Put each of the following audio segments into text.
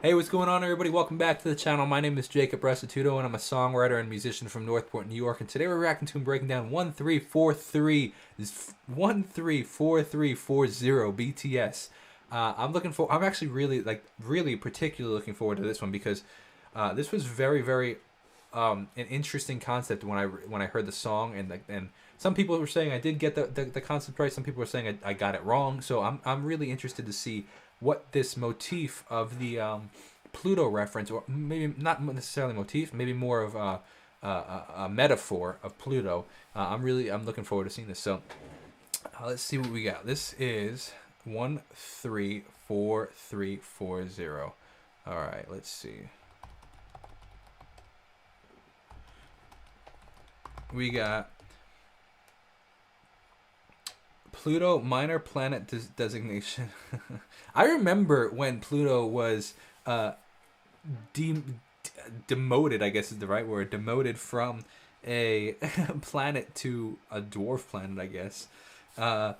Hey, what's going on, everybody? Welcome back to the channel. My name is Jacob Restituto, and I'm a songwriter and musician from Northport, New York. And today we're reacting to and breaking down 1343 BTS. I'm actually really particularly looking forward to this one because this was very an interesting concept when I heard the song, and some people were saying I did get the concept right. Some people were saying I got it wrong. So I'm really interested to see what this motif of the Pluto reference, or maybe not necessarily motif, maybe more of a metaphor of Pluto. I'm looking forward to seeing this. So let's see what we got. This is 134340. All right, let's see. We got Pluto minor planet designation. I remember when Pluto was demoted, I guess is the right word, demoted from a planet to a dwarf planet, I guess. I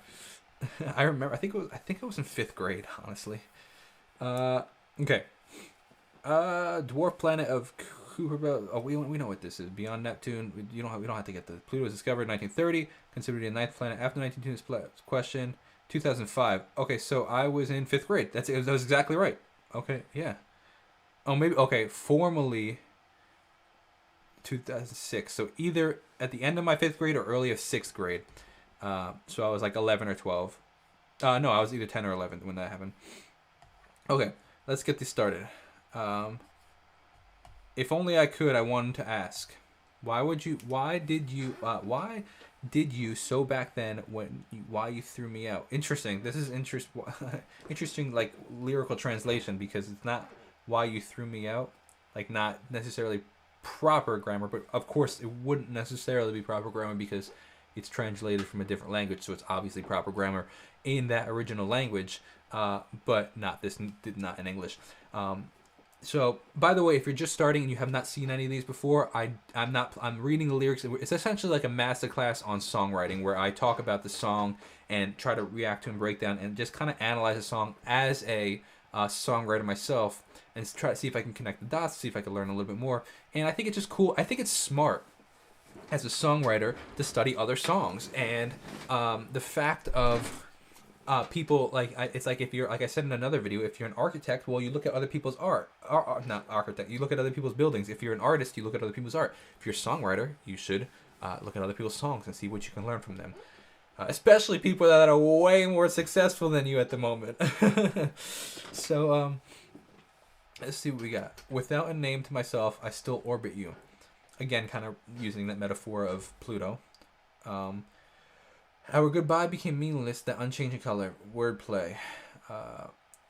remember. I think it was in 5th grade, honestly. Okay. Dwarf planet of Kuiper. Oh, we know what this is. Beyond Neptune. We don't have to get this. Pluto was discovered in 1930, considered a 9th planet after 1902. Question 2005. Okay, so I was in 5th grade. That was exactly right. Okay, yeah. Oh, maybe okay. Formally 2006. So either at the end of my 5th grade or early of 6th grade. So I was like 11 or 12. No, I was either 10 or 11 when that happened. Okay, let's get this started. If only I could, I wanted to ask, why did you so back then why you threw me out? Interesting. This is interesting, like lyrical translation, because it's not why you threw me out, like not necessarily proper grammar, but of course it wouldn't necessarily be proper grammar because it's translated from a different language, so it's obviously proper grammar in that original language, but not in English. So, by the way, if you're just starting and you have not seen any of these before, I'm reading the lyrics. It's essentially like a masterclass on songwriting where I talk about the song and try to react to and break down and just kind of analyze the song as a songwriter myself and try to see if I can connect the dots, see if I can learn a little bit more. And I think it's just cool. I think it's smart as a songwriter to study other songs, and the fact of people it's like if you're, like I said in another video, if you're an architect, well, you look at other people's art. Not architect, you look at other people's buildings. If you're an artist, you look at other people's art. If you're a songwriter, you should look at other people's songs and see what you can learn from them. Especially people that are way more successful than you at the moment. So let's see what we got. Without a name to myself, I still orbit you. Again, kind of using that metaphor of Pluto. Our goodbye became meaningless, that unchanging color. Wordplay.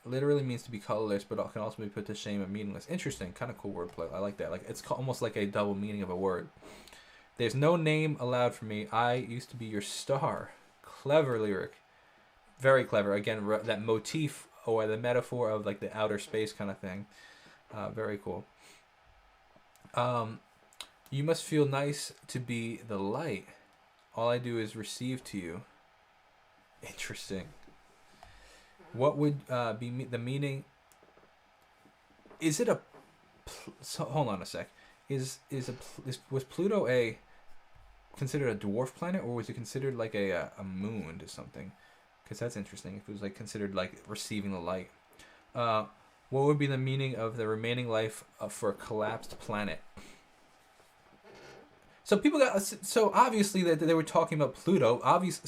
Literally means to be colorless, but can also be put to shame and meaningless. Interesting. Kind of cool wordplay. I like that. Like, it's almost like a double meaning of a word. There's no name allowed for me. I used to be your star. Clever lyric. Very clever. Again, that motif or the metaphor of like the outer space kind of thing. Very cool. You must feel nice to be the light. All I do is receive to you. Interesting. What would be the meaning? Is it a? So hold on a sec. Was Pluto considered a dwarf planet, or was it considered like a moon or something? Because that's interesting. If it was like considered like receiving the light. What would be the meaning of the remaining life for a collapsed planet? So obviously they were talking about Pluto.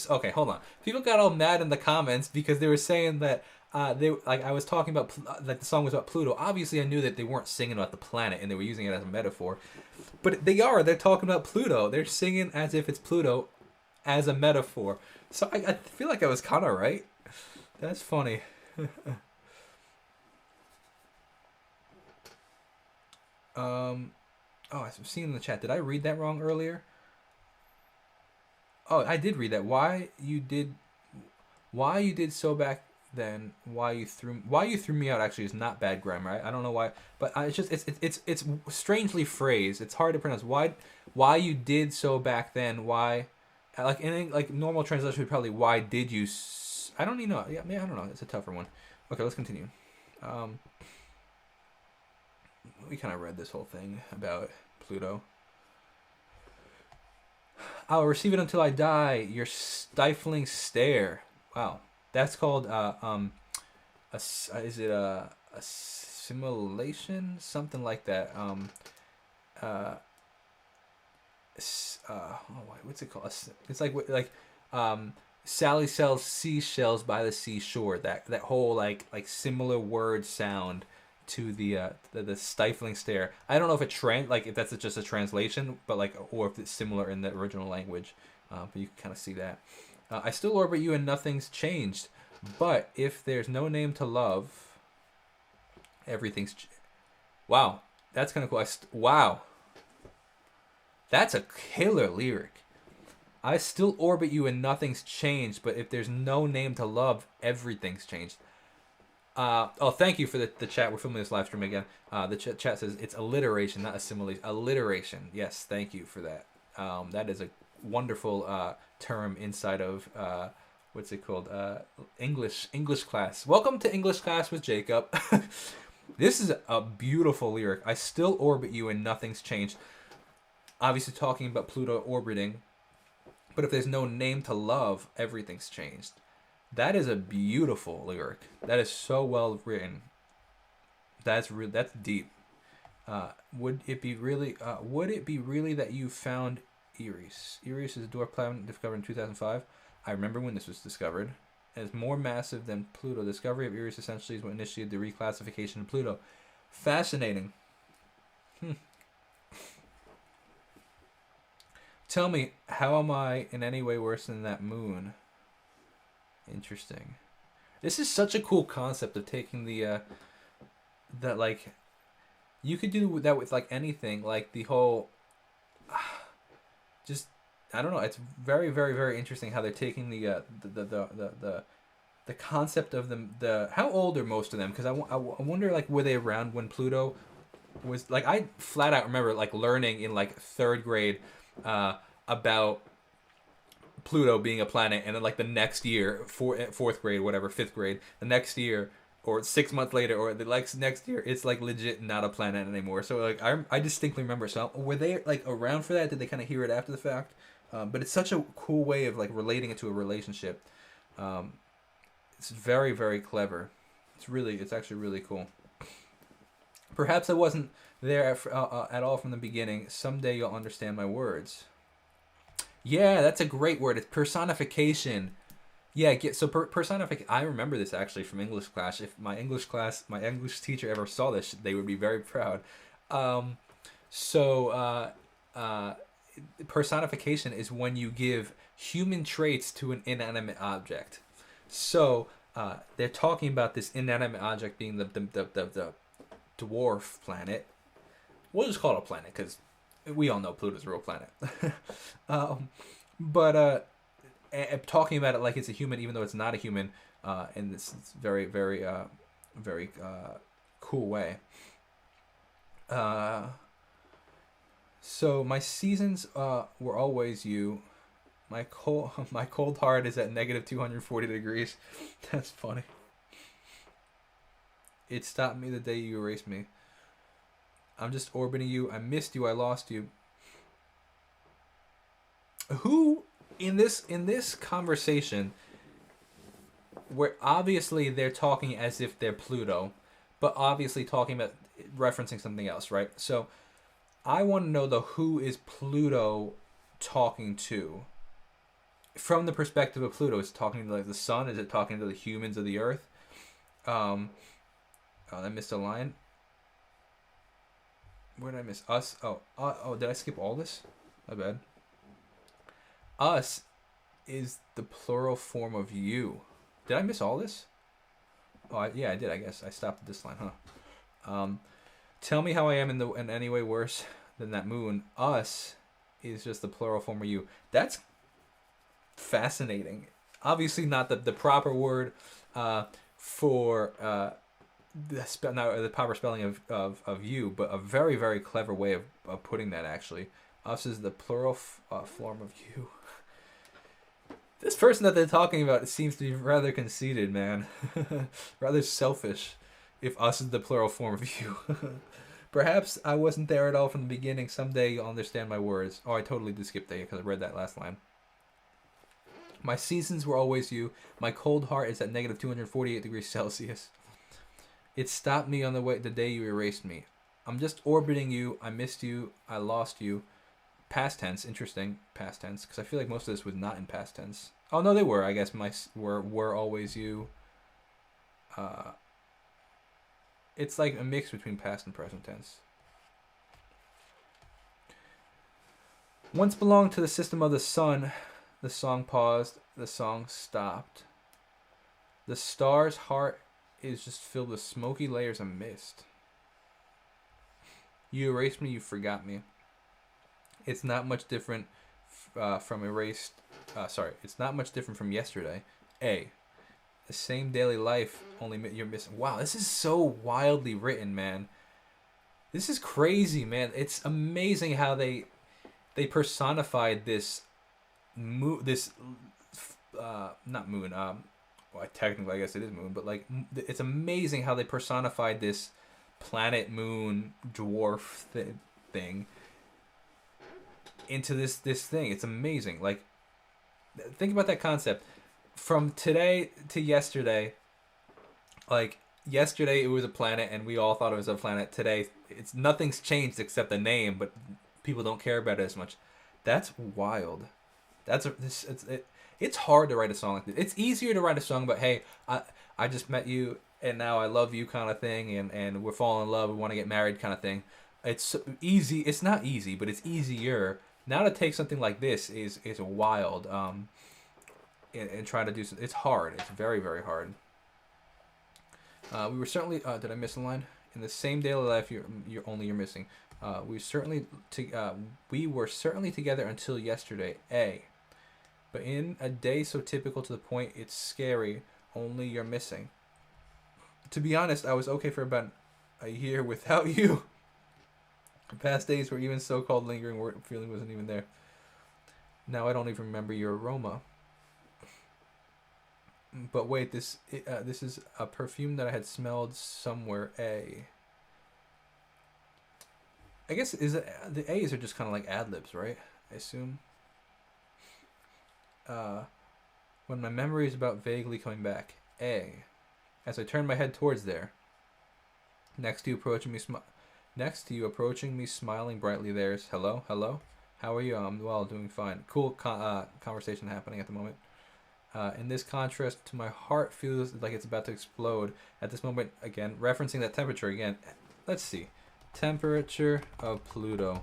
Okay, hold on. People got all mad in the comments because they were saying that I was talking about like the song was about Pluto. Obviously, I knew that they weren't singing about the planet and they were using it as a metaphor. But they're talking about Pluto. They're singing as if it's Pluto as a metaphor. So I feel like I was kind of right. That's funny. Oh, I've seen in the chat. Did I read that wrong earlier? Oh, I did read that. Why you did so back then? Why you threw me out actually is not bad grammar. I don't know why, but it's strangely phrased. It's hard to pronounce. Why you did so back then? Why, like in like normal translation would probably why did you? I don't even know. Yeah, I don't know. It's a tougher one. Okay, let's continue. we kind of read this whole thing about Pluto. I'll receive it until I die. Your stifling stare. Wow, that's called is it a assimilation? Something like that. Uh, what's it called? It's like Sally sells seashells by the seashore. That whole like similar word sound to the stifling stare. I don't know if if that's just a translation, but like, or if it's similar in the original language. But you can kind of see that. I still orbit you and nothing's changed. But if there's no name to love, everything's. Wow, that's kind of cool. Wow, that's a killer lyric. I still orbit you and nothing's changed, but if there's no name to love, everything's changed. Thank you for the chat. We're filming this live stream again. The chat says it's alliteration, not assimilation. Alliteration. Yes, thank you for that. That is a wonderful term inside of what's it called? English class. Welcome to English class with Jacob. This is a beautiful lyric. I still orbit you and nothing's changed. Obviously talking about Pluto orbiting. But if there's no name to love, everything's changed. That is a beautiful lyric. That is so well written. That's deep. Would it be really that you found Eris? Eris is a dwarf planet discovered in 2005. I remember when this was discovered. It's more massive than Pluto. Discovery of Eris essentially is what initiated the reclassification of Pluto. Fascinating. Tell me, how am I in any way worse than that moon? Interesting. This is such a cool concept of taking that like, you could do that with like anything, like the whole, just, I don't know. It's very, very, very interesting how they're taking the concept of the how old are most of them? Because I wonder, like, were they around when Pluto was, like, I flat out remember like learning in like 3rd grade about Pluto being a planet, and then like the next year, 4th grade, whatever, 5th grade, the next year, or 6 months later, or the next year, it's like legit not a planet anymore. So like I distinctly remember. So were they like around for that? Did they kind of hear it after the fact? But it's such a cool way of like relating it to a relationship. It's very, very clever. It's actually really cool. Perhaps I wasn't there at all from the beginning. Someday you'll understand my words. Yeah, that's a great word. It's personification. Yeah, personification. I remember this actually from English class. If my English teacher ever saw this, they would be very proud. Personification is when you give human traits to an inanimate object. So they're talking about this inanimate object being the dwarf planet. We'll just call it a planet because we all know Pluto's a real planet. But talking about it like it's a human, even though it's not a human, in this very, very, very cool way. So my seasons were always you. My cold heart is at negative 240 degrees. That's funny. It stopped me the day you erased me. I'm just orbiting you. I missed you. I lost you. Who in this conversation, where obviously they're talking as if they're Pluto, but obviously talking about referencing something else, right? So I want to know who is Pluto talking to? From the perspective of Pluto, is it talking to like the sun? Is it talking to the humans of the earth? Oh, I missed a line. Where did I miss? Us. Oh, did I skip all this? My bad. Us is the plural form of you. Did I miss all this? Oh, yeah, I did. I guess I stopped at this line, huh? Tell me how I am in any way worse than that moon. Us is just the plural form of you. That's fascinating. Obviously, not the proper word for the proper spelling of you, but a very, very clever way of putting that. Actually, us is the plural form of you. This person that they're talking about seems to be rather conceited, man. Rather selfish, if us is the plural form of you. Perhaps I wasn't there at all from the beginning. Someday you'll understand my words. Oh, I totally did skip that because I read that last line. My seasons were always you. My cold heart is at negative 248 degrees Celsius. It stopped me on the day you erased me. I'm just orbiting you. I missed you. I lost you. Past tense. Interesting. Past tense. Because I feel like most of this was not in past tense. Oh, no, they were. I guess were always you. It's like a mix between past and present tense. Once belonged to the system of the sun. The song paused. The song stopped. The star's heart is just filled with smoky layers of mist. You erased me, you forgot me. It's not much different from erased. It's not much different from yesterday. A. The same daily life, only you're missing. Wow, this is so wildly written, man. This is crazy, man. It's amazing how they personified this not moon. Well, technically, I guess it is moon, but like, it's amazing how they personified this planet, moon, dwarf thing into this thing. It's amazing. Like, think about that concept. From today to yesterday, like, yesterday it was a planet and we all thought it was a planet. Today, nothing's changed except the name, but people don't care about it as much. That's wild. It's hard to write a song like this. It's easier to write a song about, hey, I just met you and now I love you kind of thing, and we're falling in love, we want to get married kind of thing. It's easy. It's not easy, but it's easier. Now to take something like this is wild. And try to do something. It's hard. It's very, very hard. We were certainly. Did I miss a line? In the same daily life, you're missing. We were certainly together until yesterday. A. But in a day so typical to the point it's scary, only you're missing. To be honest, I was okay for about a year without you. Past days where even so-called lingering feeling wasn't even there. Now I don't even remember your aroma. But wait, this is a perfume that I had smelled somewhere. I guess the A's are just kind of like ad-libs, right? I assume. When my memory is about vaguely coming back. A. As I turn my head towards there. Next to you approaching me smiling brightly, there's hello. How are you? I'm well, doing fine. Cool conversation happening at the moment. In this contrast to my heart feels like it's about to explode at this moment. Again, referencing that temperature again. Let's see. Temperature of Pluto.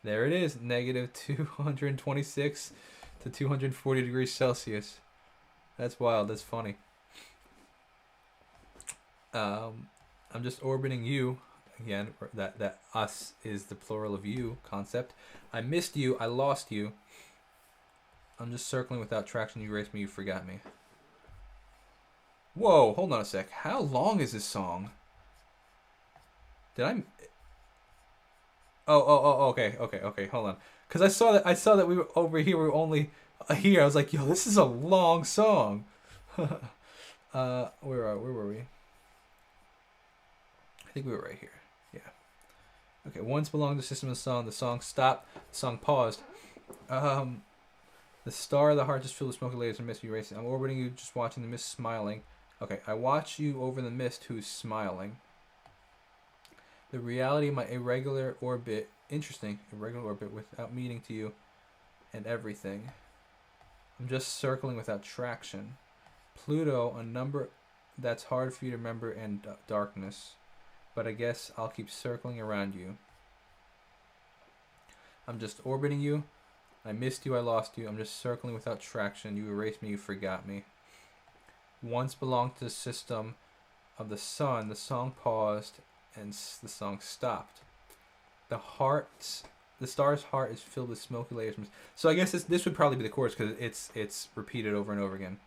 There it is. Negative 226 to 240 degrees Celsius. That's wild. That's funny. I'm just orbiting you. Again, that us is the plural of you concept. I missed you. I lost you. I'm just circling without traction. You erased me. You forgot me. Whoa, hold on a sec. How long is this song? Did I... Oh, okay, hold on. Because I saw that we were over here. We were only here. I was like, yo, this is a long song. Where were we? I think we were right here. Yeah. Okay. Once belonged to the system of the song. The song stopped. The song paused. The star of the heart just filled with smoky layers and mist. You racing. I'm orbiting you, just watching the mist, smiling. Okay. I watch you over the mist, who's smiling. The reality of my irregular orbit. Interesting. Irregular orbit without meaning to you, and everything. I'm just circling without traction. Pluto, a number that's hard for you to remember, and darkness. But I guess I'll keep circling around you. I'm just orbiting you. I missed you, I lost you. I'm just circling without traction. You erased me, you forgot me. Once belonged to the system of the sun. The song paused and the song stopped. The star's heart is filled with smoky layers. So I guess this would probably be the chorus because it's repeated over and over again.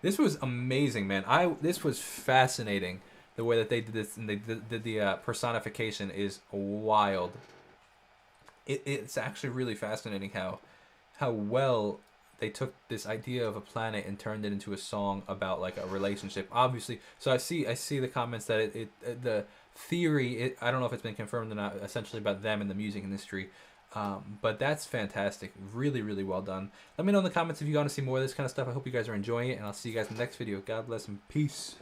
This was amazing, man. This was fascinating. The way that they did this and they did the personification is wild. It's actually really fascinating how well they took this idea of a planet and turned it into a song about like a relationship. Obviously, so I see the comments that the theory, I don't know if it's been confirmed or not, essentially about them in the music industry. But that's fantastic. Really, really well done. Let me know in the comments if you want to see more of this kind of stuff. I hope you guys are enjoying it, and I'll see you guys in the next video. God bless and peace.